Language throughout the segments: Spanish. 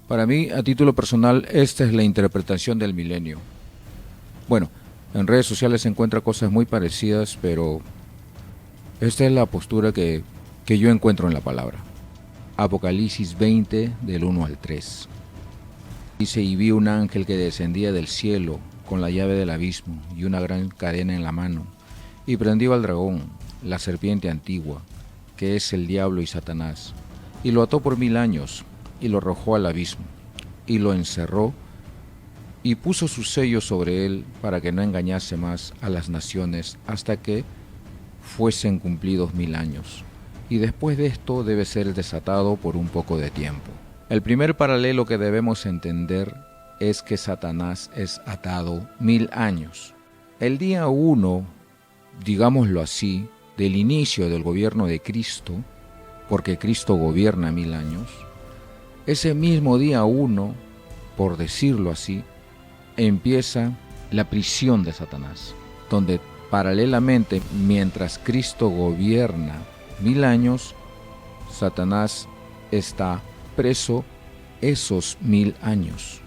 Para mí, a título personal, esta es la interpretación del milenio. Bueno, en redes sociales se encuentran cosas muy parecidas, pero esta es la postura que yo encuentro en la palabra. Apocalipsis 20, del 1 al 3. Dice, y vi un ángel que descendía del cielo con la llave del abismo y una gran cadena en la mano, y prendió al dragón, la serpiente antigua, que es el diablo y Satanás, y lo ató por 1000 años, y lo arrojó al abismo, y lo encerró, y puso su sello sobre él para que no engañase más a las naciones hasta que fuesen cumplidos 1000 años. Y después de esto debe ser desatado por un poco de tiempo. El primer paralelo que debemos entender es que Satanás es atado 1000 años. El día 1, digámoslo así, del inicio del gobierno de Cristo, porque Cristo gobierna 1000 años, ese mismo día 1, por decirlo así, empieza la prisión de Satanás, donde paralelamente, mientras Cristo gobierna 1000 años, Satanás está preso esos 1000 años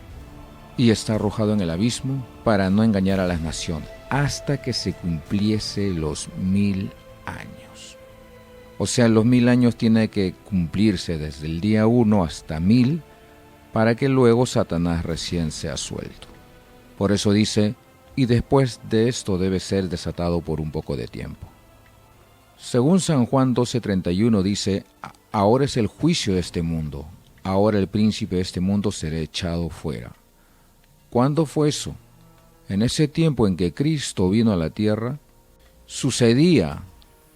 y está arrojado en el abismo para no engañar a las naciones, hasta que se cumpliese los 1000 años. O sea, los 1000 años tienen que cumplirse desde el día 1 hasta 1000 para que luego Satanás recién sea suelto. Por eso dice, y después de esto debe ser desatado por un poco de tiempo. Según San Juan 12:31 dice, ahora es el juicio de este mundo, ahora el príncipe de este mundo será echado fuera. ¿Cuándo fue eso? En ese tiempo en que Cristo vino a la tierra, sucedía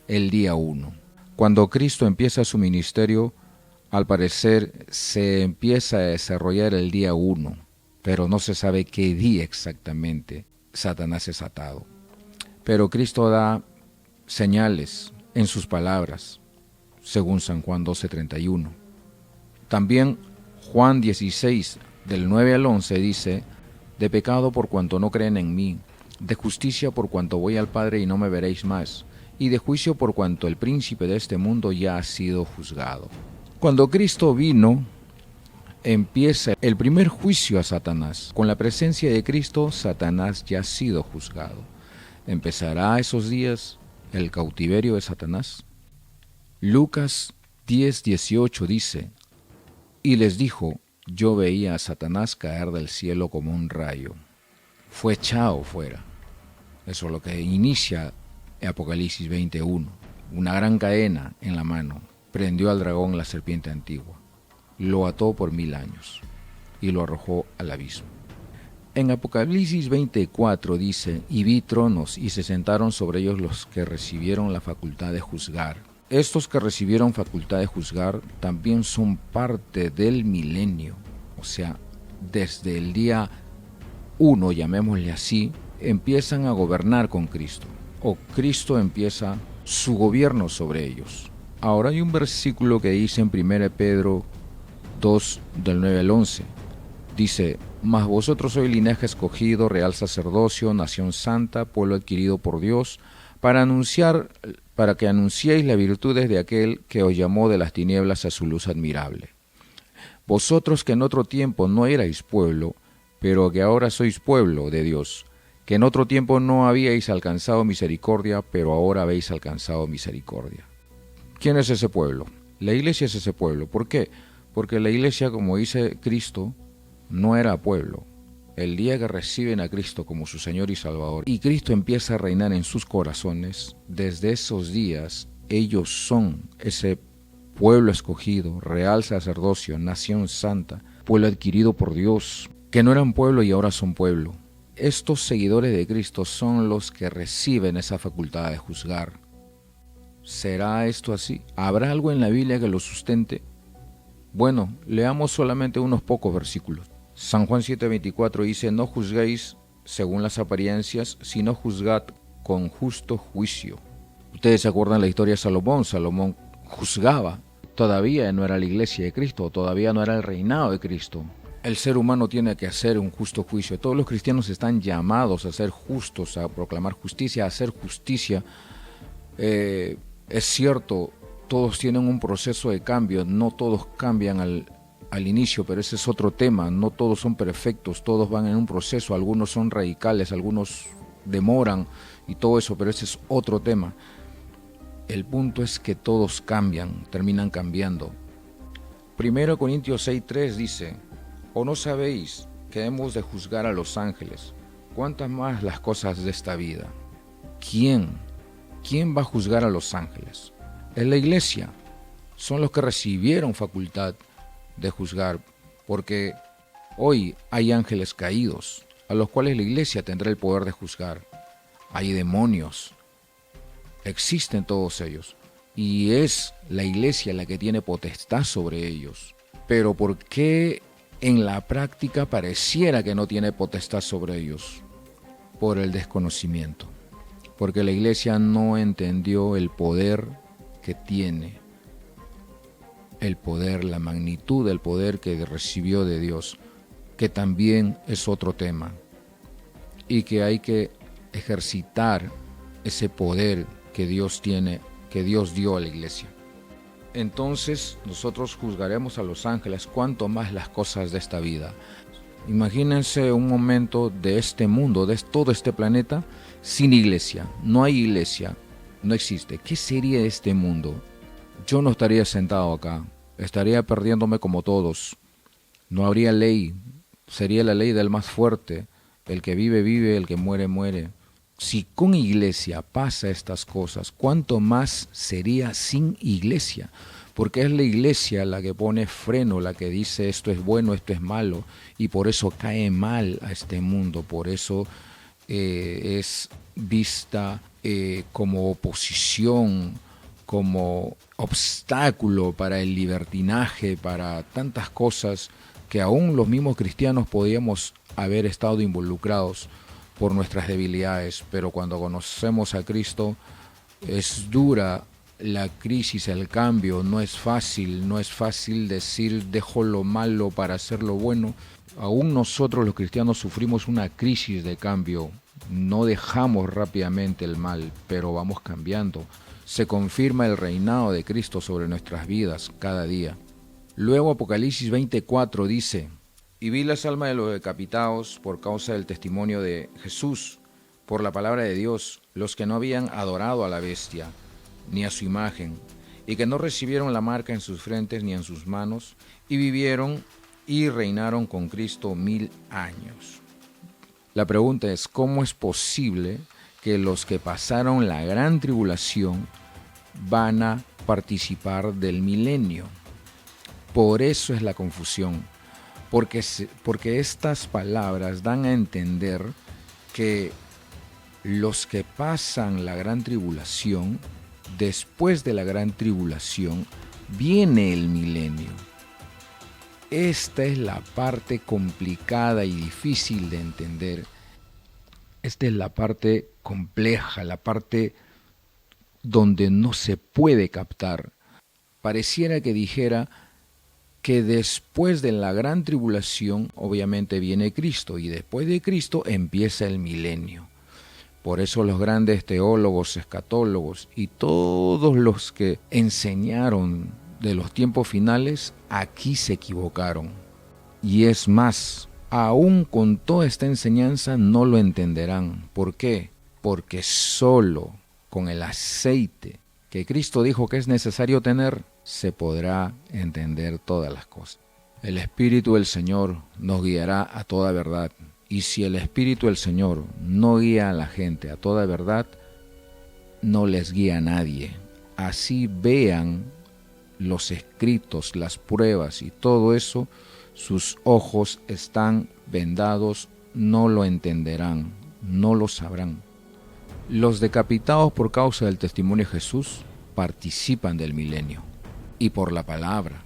el día 1. Cuando Cristo empieza su ministerio, al parecer se empieza a desarrollar el día 1, pero no se sabe qué día exactamente Satanás es atado. Pero Cristo da señales en sus palabras, según San Juan 12:31. También Juan 16, del 9 al 11 dice, de pecado por cuanto no creen en mí, de justicia por cuanto voy al Padre y no me veréis más, y de juicio por cuanto el príncipe de este mundo ya ha sido juzgado. Cuando Cristo vino, empieza el primer juicio a Satanás. Con la presencia de Cristo, Satanás ya ha sido juzgado. ¿Empezará esos días el cautiverio de Satanás? Lucas 10:18 dice, y les dijo, yo veía a Satanás caer del cielo como un rayo. Fue echado fuera. Eso es lo que inicia Apocalipsis 21. Una gran cadena en la mano. Prendió al dragón, la serpiente antigua. Lo ató por 1000 años y lo arrojó al abismo. En Apocalipsis 24 dice, y vi tronos y se sentaron sobre ellos los que recibieron la facultad de juzgar. Estos que recibieron facultad de juzgar también son parte del milenio. O sea, desde el día 1, llamémosle así, empiezan a gobernar con Cristo. O Cristo empieza su gobierno sobre ellos. Ahora hay un versículo que dice en 1 Pedro 2, del 9 al 11. Dice, mas vosotros sois linaje escogido, real sacerdocio, nación santa, pueblo adquirido por Dios, para que anunciéis las virtudes de aquel que os llamó de las tinieblas a su luz admirable. Vosotros que en otro tiempo no erais pueblo, pero que ahora sois pueblo de Dios, que en otro tiempo no habíais alcanzado misericordia, pero ahora habéis alcanzado misericordia. ¿Quién es ese pueblo? La iglesia es ese pueblo. ¿Por qué? Porque la iglesia, como dice Cristo, no era pueblo. El día que reciben a Cristo como su Señor y Salvador, y Cristo empieza a reinar en sus corazones, desde esos días ellos son ese pueblo escogido, real sacerdocio, nación santa, pueblo adquirido por Dios, que no eran pueblo y ahora son pueblo. Estos seguidores de Cristo son los que reciben esa facultad de juzgar. ¿Será esto así? ¿Habrá algo en la Biblia que lo sustente? Bueno, leamos solamente unos pocos versículos. San Juan 7:24 dice, no juzguéis según las apariencias, sino juzgad con justo juicio. Ustedes se acuerdan la historia de Salomón. Salomón juzgaba. Todavía no era la iglesia de Cristo, todavía no era el reinado de Cristo. El ser humano tiene que hacer un justo juicio. Todos los cristianos están llamados a ser justos, a proclamar justicia, a hacer justicia. Es cierto, todos tienen un proceso de cambio, no todos cambian al inicio, pero ese es otro tema. No todos son perfectos, todos van en un proceso, algunos son radicales, algunos demoran y todo eso, pero ese es otro tema. El punto es que todos cambian, terminan cambiando. 1 Corintios 6:3 dice: ¿o no sabéis que hemos de juzgar a los ángeles? ¿Cuántas más las cosas de esta vida? ¿Quién? ¿Quién va a juzgar a los ángeles? Es la iglesia. Son los que recibieron facultad de juzgar, porque hoy hay ángeles caídos, a los cuales la iglesia tendrá el poder de juzgar. Hay demonios, existen todos ellos, y es la iglesia la que tiene potestad sobre ellos. Pero ¿por qué en la práctica pareciera que no tiene potestad sobre ellos? Por el desconocimiento, porque la iglesia no entendió el poder que tiene, el poder, la magnitud del poder que recibió de Dios, que también es otro tema, y que hay que ejercitar ese poder que Dios tiene, que Dios dio a la iglesia. Entonces nosotros juzgaremos a los ángeles, cuanto más las cosas de esta vida. Imagínense un momento de este mundo, de todo este planeta, sin iglesia. No hay iglesia, no existe. ¿Qué sería este mundo? Yo no estaría sentado acá, estaría perdiéndome como todos. No habría ley, sería la ley del más fuerte. El que vive, vive, el que muere, muere. Si con iglesia pasa estas cosas, ¿cuánto más sería sin iglesia? Porque es la iglesia la que pone freno, la que dice esto es bueno, esto es malo, y por eso cae mal a este mundo, por eso es vista como oposición, como obstáculo para el libertinaje, para tantas cosas que aún los mismos cristianos podíamos haber estado involucrados por nuestras debilidades, pero cuando conocemos a Cristo es dura la crisis, el cambio, no es fácil decir dejo lo malo para hacer lo bueno. Aún nosotros los cristianos sufrimos una crisis de cambio, no dejamos rápidamente el mal, pero vamos cambiando. Se confirma el reinado de Cristo sobre nuestras vidas cada día. Luego Apocalipsis 24 dice: y vi las almas de los decapitados por causa del testimonio de Jesús, por la palabra de Dios, los que no habían adorado a la bestia, ni a su imagen, y que no recibieron la marca en sus frentes ni en sus manos, y vivieron y reinaron con Cristo 1000 años. La pregunta es, ¿cómo es posible que los que pasaron la gran tribulación van a participar del milenio? Por eso es la confusión. Porque estas palabras dan a entender que los que pasan la gran tribulación, después de la gran tribulación, viene el milenio. Esta es la parte complicada y difícil de entender. Esta es la parte compleja, la parte donde no se puede captar. Pareciera que dijera que después de la gran tribulación obviamente viene Cristo y después de Cristo empieza el milenio. Por eso los grandes teólogos, escatólogos y todos los que enseñaron de los tiempos finales aquí se equivocaron. Y es más, aún con toda esta enseñanza no lo entenderán. ¿Por qué? Porque solo con el aceite que Cristo dijo que es necesario tener, se podrá entender todas las cosas. El Espíritu del Señor nos guiará a toda verdad. Y si el Espíritu del Señor no guía a la gente a toda verdad, no les guía a nadie. Así vean los escritos, las pruebas y todo eso, sus ojos están vendados, no lo entenderán, no lo sabrán. Los decapitados por causa del testimonio de Jesús participan del milenio. Y por la palabra,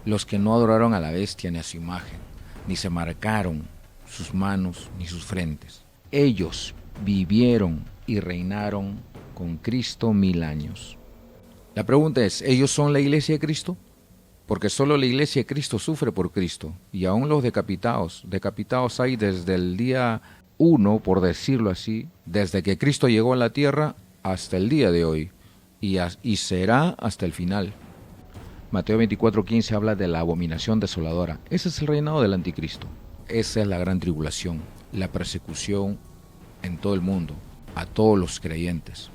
los que no adoraron a la bestia ni a su imagen, ni se marcaron sus manos ni sus frentes. Ellos vivieron y reinaron con Cristo 1000 años. La pregunta es, ¿ellos son la iglesia de Cristo? Porque solo la iglesia de Cristo sufre por Cristo. Y aún los decapitados hay desde el día 1, por decirlo así, desde que Cristo llegó a la tierra hasta el día de hoy. Y será hasta el final. Mateo 24:15 habla de la abominación desoladora. Ese es el reinado del anticristo. Esa es la gran tribulación, la persecución en todo el mundo, a todos los creyentes.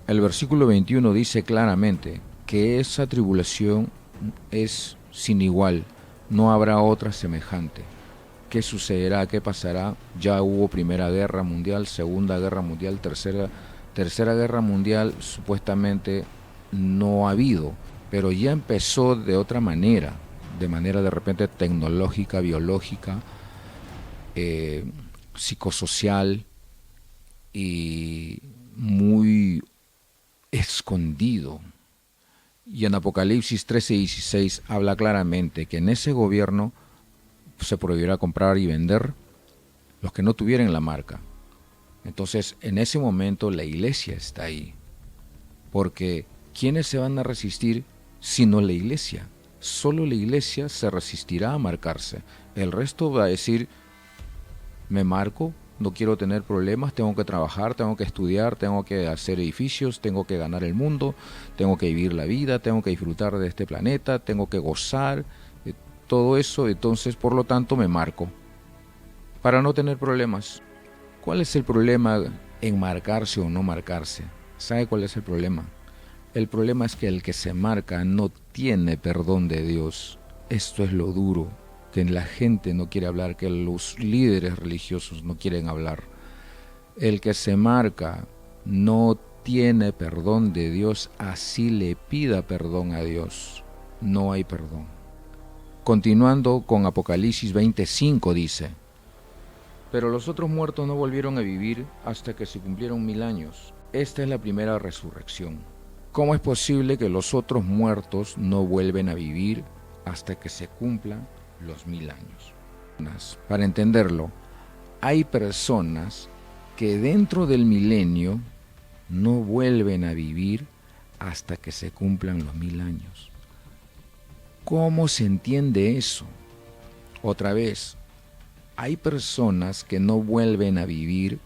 El versículo 21 dice claramente que esa tribulación es sin igual, no habrá otra semejante. ¿Qué sucederá? ¿Qué pasará? Ya hubo Primera Guerra Mundial, Segunda Guerra Mundial, Tercera Guerra Mundial, supuestamente no ha habido, pero ya empezó de otra manera, de repente tecnológica, biológica, psicosocial y muy escondido. Y en Apocalipsis 13:16 habla claramente que en ese gobierno se prohibirá comprar y vender los que no tuvieran la marca. Entonces, en ese momento la iglesia está ahí. Porque ¿quiénes se van a resistir sino la iglesia? Solo la iglesia se resistirá a marcarse. El resto va a decir, me marco, no quiero tener problemas, tengo que trabajar, tengo que estudiar, tengo que hacer edificios, tengo que ganar el mundo, tengo que vivir la vida, tengo que disfrutar de este planeta, tengo que gozar, todo eso. Entonces, por lo tanto, me marco para no tener problemas. ¿Cuál es el problema en marcarse o no marcarse? ¿Sabe cuál es el problema? El problema es que el que se marca no tiene perdón de Dios. Esto es lo duro, que la gente no quiere hablar, que los líderes religiosos no quieren hablar. El que se marca no tiene perdón de Dios, así le pida perdón a Dios. No hay perdón. Continuando con Apocalipsis 20:5 dice, pero los otros muertos no volvieron a vivir hasta que se cumplieron 1000 años. Esta es la primera resurrección. ¿Cómo es posible que los otros muertos no vuelven a vivir hasta que se cumplan los 1000 años? Para entenderlo, hay personas que dentro del milenio no vuelven a vivir hasta que se cumplan los 1000 años. ¿Cómo se entiende eso? Otra vez, hay personas que no vuelven a vivir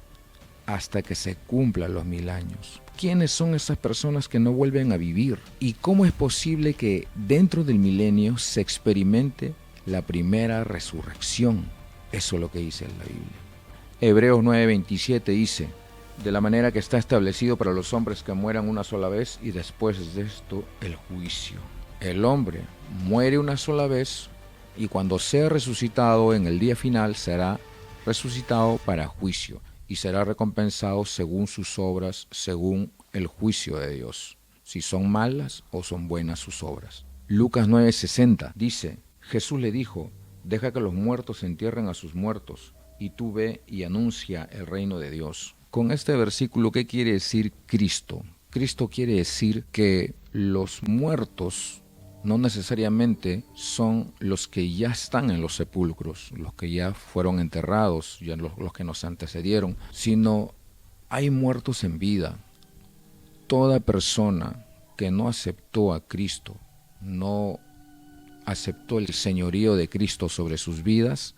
hasta que se cumplan los 1000 años. ¿Quiénes son esas personas que no vuelven a vivir? ¿Y cómo es posible que dentro del milenio se experimente la primera resurrección? Eso es lo que dice la Biblia. Hebreos 9:27 dice, de la manera que está establecido para los hombres que mueran una sola vez y después de esto el juicio. El hombre muere una sola vez y cuando sea resucitado en el día final será resucitado para juicio y será recompensado según sus obras, según el juicio de Dios, si son malas o son buenas sus obras. Lucas 9:60 dice, Jesús le dijo, deja que los muertos entierren a sus muertos y tú ve y anuncia el reino de Dios. Con este versículo, ¿qué quiere decir Cristo? Cristo quiere decir que los muertos no necesariamente son los que ya están en los sepulcros, los que ya fueron enterrados, ya los que nos antecedieron, sino hay muertos en vida. Toda persona que no aceptó a Cristo, no aceptó el señorío de Cristo sobre sus vidas,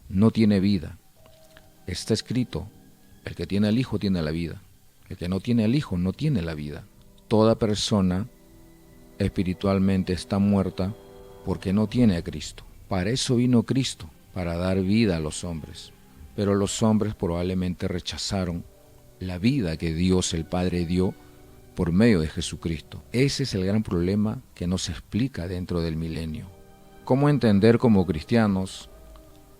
no tiene vida. Está escrito, el que tiene al Hijo tiene la vida, el que no tiene al Hijo no tiene la vida. Toda persona espiritualmente está muerta porque no tiene a Cristo. Para eso vino Cristo, para dar vida a los hombres. Pero los hombres probablemente rechazaron la vida que Dios el Padre dio por medio de Jesucristo. Ese es el gran problema que nos explica dentro del milenio. ¿Cómo entender como cristianos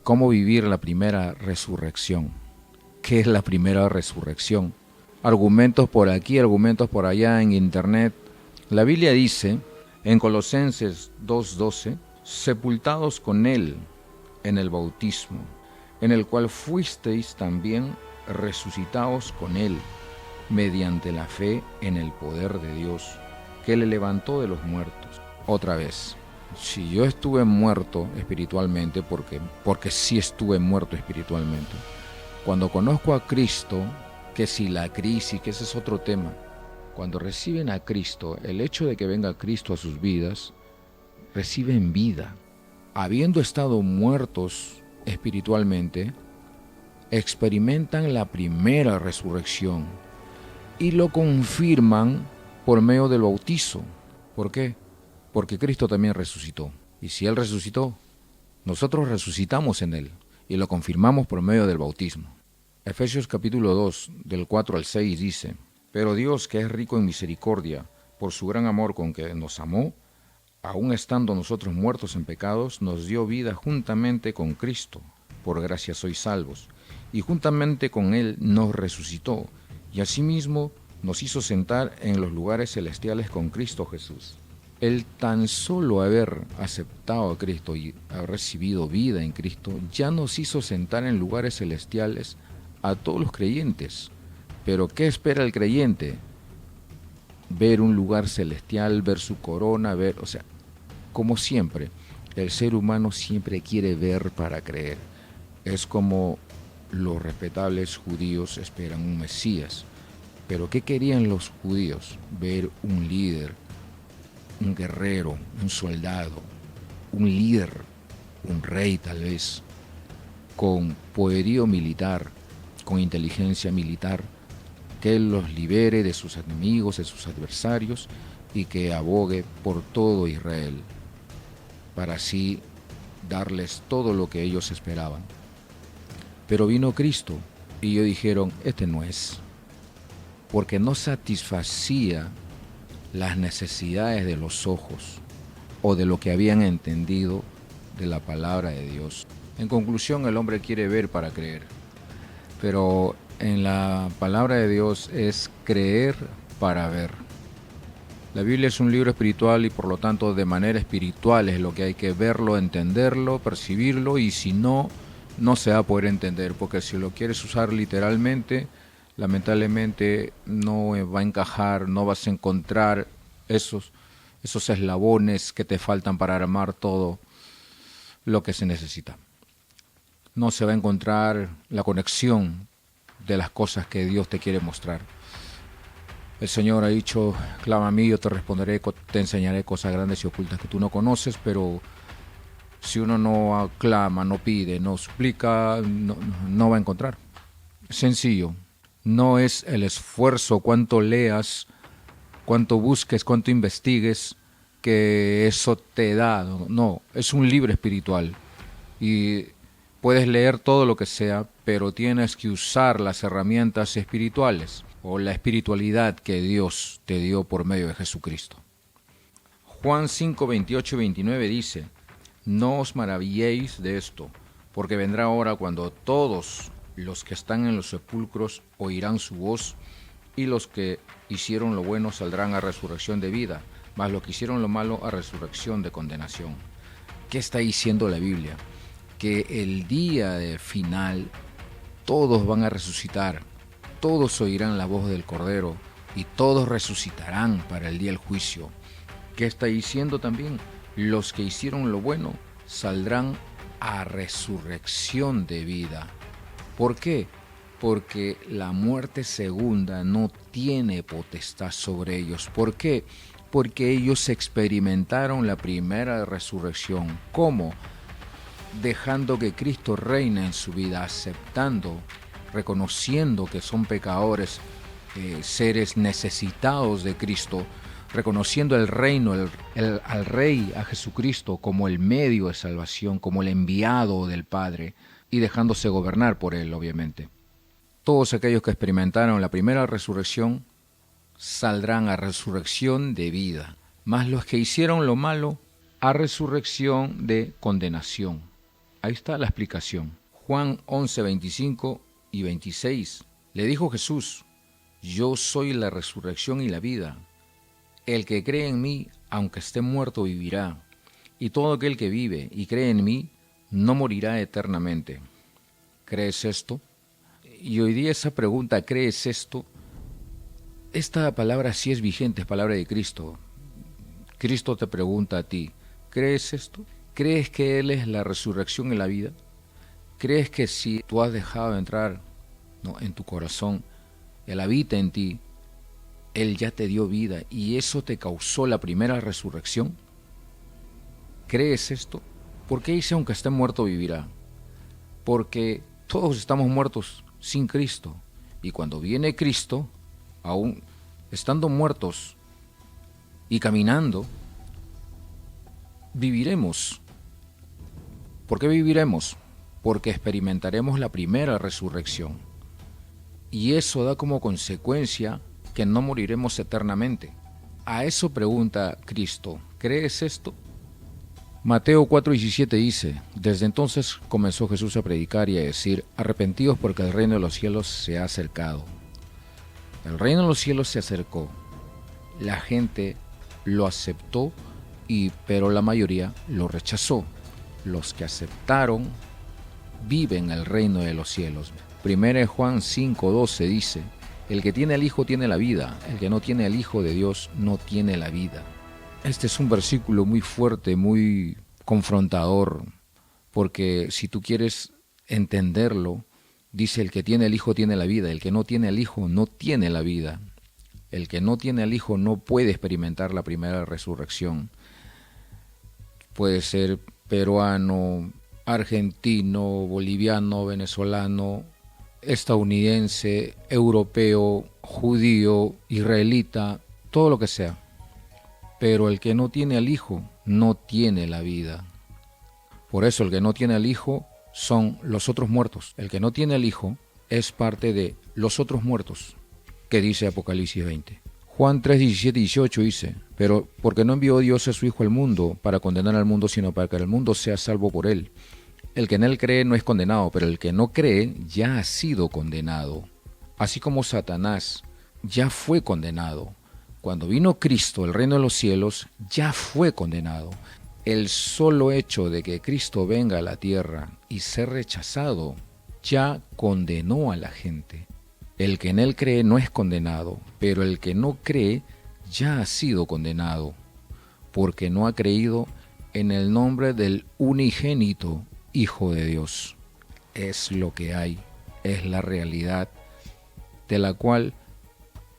cómo vivir la primera resurrección? ¿Qué es la primera resurrección? Argumentos por aquí, argumentos por allá en internet. La Biblia dice en Colosenses 2:12, sepultados con Él en el bautismo, en el cual fuisteis también resucitados con Él, mediante la fe en el poder de Dios, que le levantó de los muertos. Otra vez, si yo estuve muerto espiritualmente, porque sí estuve muerto espiritualmente, cuando conozco a Cristo, que si la crisis, que ese es otro tema, cuando reciben a Cristo, el hecho de que venga Cristo a sus vidas, reciben vida. Habiendo estado muertos espiritualmente, experimentan la primera resurrección y lo confirman por medio del bautizo. ¿Por qué? porque Cristo también resucitó. Y si Él resucitó, nosotros resucitamos en Él y lo confirmamos por medio del bautismo. Efesios capítulo 2, del 4 al 6 dice: Pero Dios, que es rico en misericordia, por su gran amor con que nos amó, aun estando nosotros muertos en pecados, nos dio vida juntamente con Cristo. Por gracia sois salvos. Y juntamente con Él nos resucitó, y asimismo nos hizo sentar en los lugares celestiales con Cristo Jesús. El tan solo haber aceptado a Cristo y haber recibido vida en Cristo, ya nos hizo sentar en lugares celestiales a todos los creyentes. Pero ¿qué espera el creyente? Ver un lugar celestial, ver su corona, como siempre, el ser humano siempre quiere ver para creer. Es como los respetables judíos esperan un Mesías. Pero ¿qué querían los judíos? Ver un líder, un guerrero, un soldado, un líder, un rey tal vez, con poderío militar, con inteligencia militar, que los libere de sus enemigos, de sus adversarios, y que abogue por todo Israel, para así darles todo lo que ellos esperaban. Pero vino Cristo, y ellos dijeron: este no es, porque no satisfacía las necesidades de los ojos o de lo que habían entendido de la palabra de Dios. En conclusión, el hombre quiere ver para creer, pero en la palabra de Dios es creer para ver. La Biblia es un libro espiritual y por lo tanto de manera espiritual es lo que hay que verlo, entenderlo, percibirlo, y si no, no se va a poder entender, porque si lo quieres usar literalmente, lamentablemente no va a encajar, no vas a encontrar esos eslabones que te faltan para armar todo lo que se necesita. No se va a encontrar la conexión de las cosas que Dios te quiere mostrar. El Señor ha dicho: clama a mí, yo te responderé, te enseñaré cosas grandes y ocultas que tú no conoces. Pero si uno no clama, no pide, no suplica, no va a encontrar. Sencillo. No es el esfuerzo, cuánto leas, cuánto busques, cuánto investigues, que eso te da. No, es un libro espiritual. Y puedes leer todo lo que sea, pero tienes que usar las herramientas espirituales o la espiritualidad que Dios te dio por medio de Jesucristo. Juan 5, 28 y 29 dice: No os maravilléis de esto, porque vendrá hora cuando todos los que están en los sepulcros oirán su voz, y los que hicieron lo bueno saldrán a resurrección de vida, mas los que hicieron lo malo a resurrección de condenación. ¿Qué está diciendo la Biblia? Que el día final todos van a resucitar, todos oirán la voz del Cordero y todos resucitarán para el día del juicio. ¿Qué está diciendo también? Los que hicieron lo bueno saldrán a resurrección de vida. ¿Por qué? Porque la muerte segunda no tiene potestad sobre ellos. ¿Por qué? Porque ellos experimentaron la primera resurrección. ¿Cómo? Dejando que Cristo reine en su vida, aceptando, reconociendo que son pecadores, seres necesitados de Cristo, reconociendo el reino, al Rey, a Jesucristo, como el medio de salvación, como el enviado del Padre, y dejándose gobernar por Él, obviamente. Todos aquellos que experimentaron la primera resurrección saldrán a resurrección de vida, mas los que hicieron lo malo a resurrección de condenación. Ahí está la explicación. Juan 11, 25 y 26. Le dijo Jesús: Yo soy la resurrección y la vida. El que cree en mí, aunque esté muerto, vivirá. Y todo aquel que vive y cree en mí, no morirá eternamente. ¿Crees esto? Y hoy día esa pregunta, ¿crees esto? Esta palabra sí es vigente, es palabra de Cristo. Cristo te pregunta a ti: ¿crees esto? ¿Crees que Él es la resurrección y la vida? ¿Crees que si tú has dejado de entrar en tu corazón, Él habita en ti, Él ya te dio vida y eso te causó la primera resurrección? ¿Crees esto? ¿Por qué dice aunque esté muerto vivirá? Porque todos estamos muertos sin Cristo. Y cuando viene Cristo, aún estando muertos y caminando, viviremos. ¿Por qué viviremos? Porque experimentaremos la primera resurrección. Y eso da como consecuencia que no moriremos eternamente. A eso pregunta Cristo, ¿crees esto? Mateo 4:17 dice, desde entonces comenzó Jesús a predicar y a decir, arrepentidos porque el reino de los cielos se ha acercado. El reino de los cielos se acercó. La gente lo aceptó, pero la mayoría lo rechazó. Los que aceptaron viven el reino de los cielos. 1 Juan 5:12 dice, el que tiene al Hijo tiene la vida, el que no tiene al Hijo de Dios no tiene la vida. Este es un versículo muy fuerte, muy confrontador, porque si tú quieres entenderlo, dice el que tiene al Hijo tiene la vida, el que no tiene al Hijo no tiene la vida. El que no tiene al Hijo no puede experimentar la primera resurrección. Puede ser peruano, argentino, boliviano, venezolano, estadounidense, europeo, judío, israelita, todo lo que sea. Pero el que no tiene al Hijo no tiene la vida. Por eso el que no tiene al Hijo son los otros muertos. El que no tiene al Hijo es parte de los otros muertos, que dice Apocalipsis 20. Juan 3:17-18 dice, pero porque no envió Dios a su Hijo al mundo para condenar al mundo, sino para que el mundo sea salvo por él. El que en él cree no es condenado, pero el que no cree ya ha sido condenado. Así como Satanás ya fue condenado. Cuando vino Cristo, el reino de los cielos, ya fue condenado. El solo hecho de que Cristo venga a la tierra y ser rechazado, ya condenó a la gente. El que en él cree no es condenado, pero el que no cree ya ha sido condenado, porque no ha creído en el nombre del unigénito Hijo de Dios. Es lo que hay, es la realidad de la cual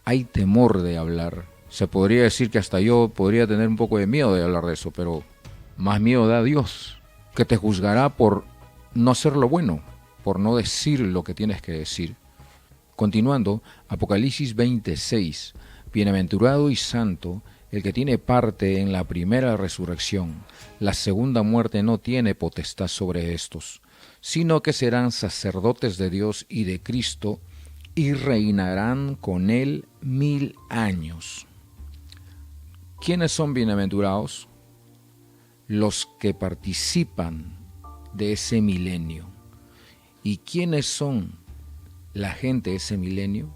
hay temor de hablar. Se podría decir que hasta yo podría tener un poco de miedo de hablar de eso, pero más miedo da Dios, que te juzgará por no hacer lo bueno, por no decir lo que tienes que decir. Continuando, Apocalipsis 26, bienaventurado y santo el que tiene parte en la primera resurrección. La segunda muerte no tiene potestad sobre estos, sino que serán sacerdotes de Dios y de Cristo, y reinarán con él 1000 años. ¿Quiénes son bienaventurados? Los que participan de ese milenio. ¿Y quiénes son la gente de ese milenio?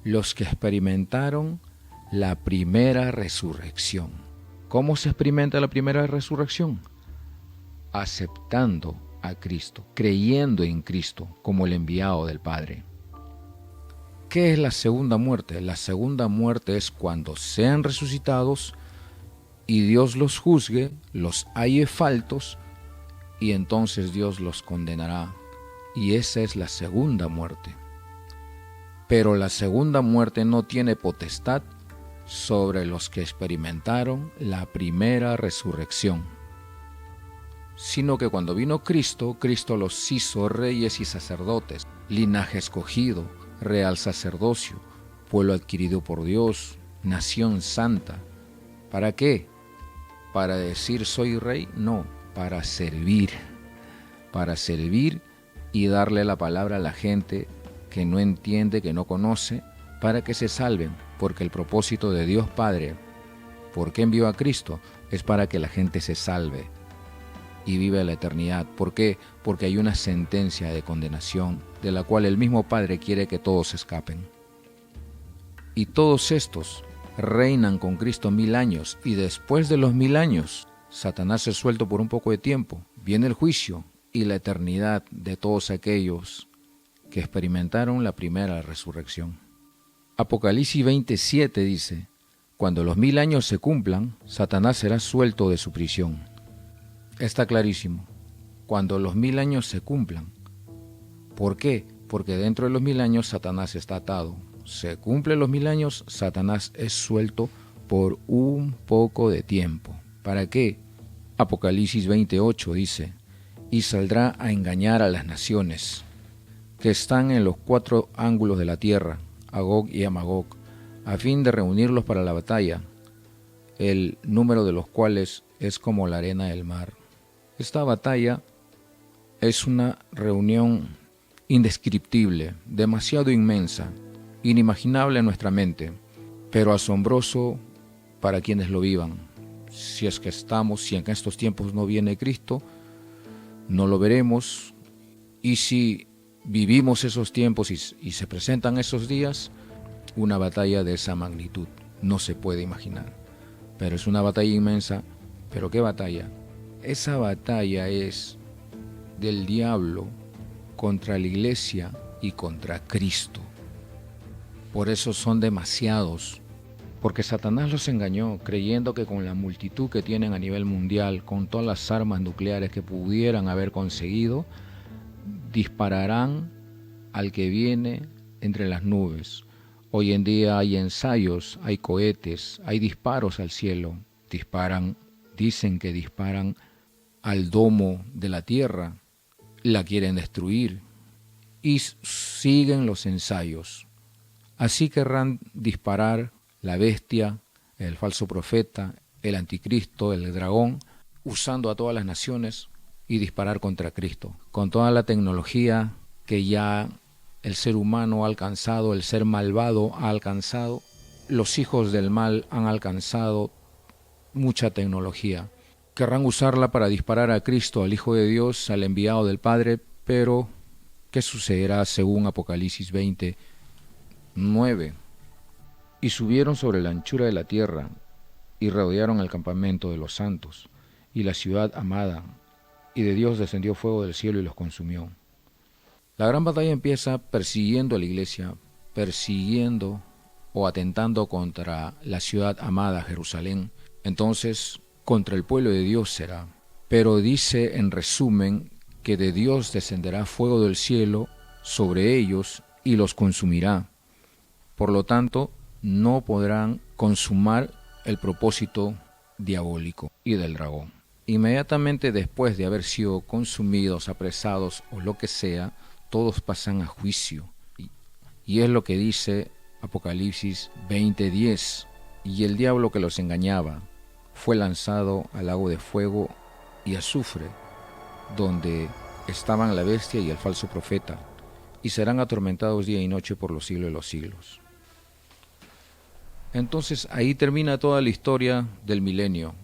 Los que experimentaron la primera resurrección. ¿Cómo se experimenta la primera resurrección? Aceptando a Cristo, creyendo en Cristo como el enviado del Padre. ¿Qué es la segunda muerte? La segunda muerte es cuando sean resucitados y Dios los juzgue, los halle faltos, y entonces Dios los condenará. Y esa es la segunda muerte. Pero la segunda muerte no tiene potestad sobre los que experimentaron la primera resurrección, sino que cuando vino Cristo, Cristo los hizo reyes y sacerdotes, linaje escogido, real sacerdocio, pueblo adquirido por Dios, nación santa. ¿Para qué? ¿Para decir soy rey? No, para servir y darle la palabra a la gente que no entiende, que no conoce, para que se salven, porque el propósito de Dios Padre, ¿por qué envió a Cristo? Es para que la gente se salve y viva la eternidad. ¿Por qué? Porque hay una sentencia de condenación, de la cual el mismo Padre quiere que todos escapen. Y todos estos reinan con Cristo 1000 años, y después de los 1000 años, Satanás es suelto por un poco de tiempo. Viene el juicio y la eternidad de todos aquellos que experimentaron la primera resurrección. Apocalipsis 27 dice, cuando los 1000 años se cumplan, Satanás será suelto de su prisión. Está clarísimo, cuando los 1000 años se cumplan. ¿Por qué? Porque dentro de los 1000 años Satanás está atado. Se cumplen los 1000 años, Satanás es suelto por un poco de tiempo. ¿Para qué? Apocalipsis 28 dice, y saldrá a engañar a las naciones que están en los 4 ángulos de la tierra, a Gog y a Magog, a fin de reunirlos para la batalla, el número de los cuales es como la arena del mar. Esta batalla es una reunión indescriptible, demasiado inmensa, inimaginable en nuestra mente, pero asombroso para quienes lo vivan. Si en estos tiempos no viene Cristo, no lo veremos, y si vivimos esos tiempos y se presentan esos días, una batalla de esa magnitud no se puede imaginar. Pero es una batalla inmensa. ¿Pero qué batalla? Esa batalla es del diablo contra la iglesia y contra Cristo. Por eso son demasiados, porque Satanás los engañó creyendo que con la multitud que tienen a nivel mundial, con todas las armas nucleares que pudieran haber conseguido, dispararán al que viene entre las nubes. Hoy en día hay ensayos, hay cohetes, hay disparos al cielo. Dicen que disparan al domo de la tierra, la quieren destruir y siguen los ensayos. Así querrán disparar la bestia, el falso profeta, el anticristo, el dragón, usando a todas las naciones y disparar contra Cristo. Con toda la tecnología que ya el ser humano ha alcanzado, el ser malvado ha alcanzado, los hijos del mal han alcanzado mucha tecnología. Querrán usarla para disparar a Cristo, al Hijo de Dios, al enviado del Padre, pero ¿qué sucederá según Apocalipsis 20:9? Y subieron sobre la anchura de la tierra y rodearon el campamento de los santos y la ciudad amada, y de Dios descendió fuego del cielo y los consumió. La gran batalla empieza persiguiendo a la iglesia, persiguiendo o atentando contra la ciudad amada, Jerusalén. Entonces, contra el pueblo de Dios será. Pero dice en resumen que de Dios descenderá fuego del cielo sobre ellos y los consumirá. Por lo tanto, no podrán consumar el propósito diabólico y del dragón. Inmediatamente después de haber sido consumidos, apresados o lo que sea, todos pasan a juicio. Y es lo que dice Apocalipsis 20:10. Y el diablo que los engañaba fue lanzado al lago de fuego y azufre, donde estaban la bestia y el falso profeta, y serán atormentados día y noche por los siglos de los siglos. Entonces ahí termina toda la historia del milenio.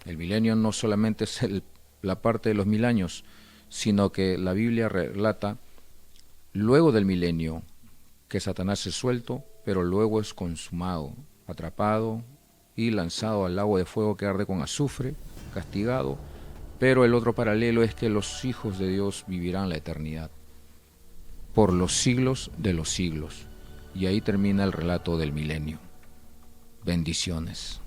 El milenio no solamente es la parte de los 1000 años, sino que la Biblia relata luego del milenio que Satanás es suelto, pero luego es consumado, atrapado y lanzado al lago de fuego que arde con azufre, castigado. Pero el otro paralelo es que los hijos de Dios vivirán la eternidad por los siglos de los siglos. Y ahí termina el relato del milenio. Bendiciones.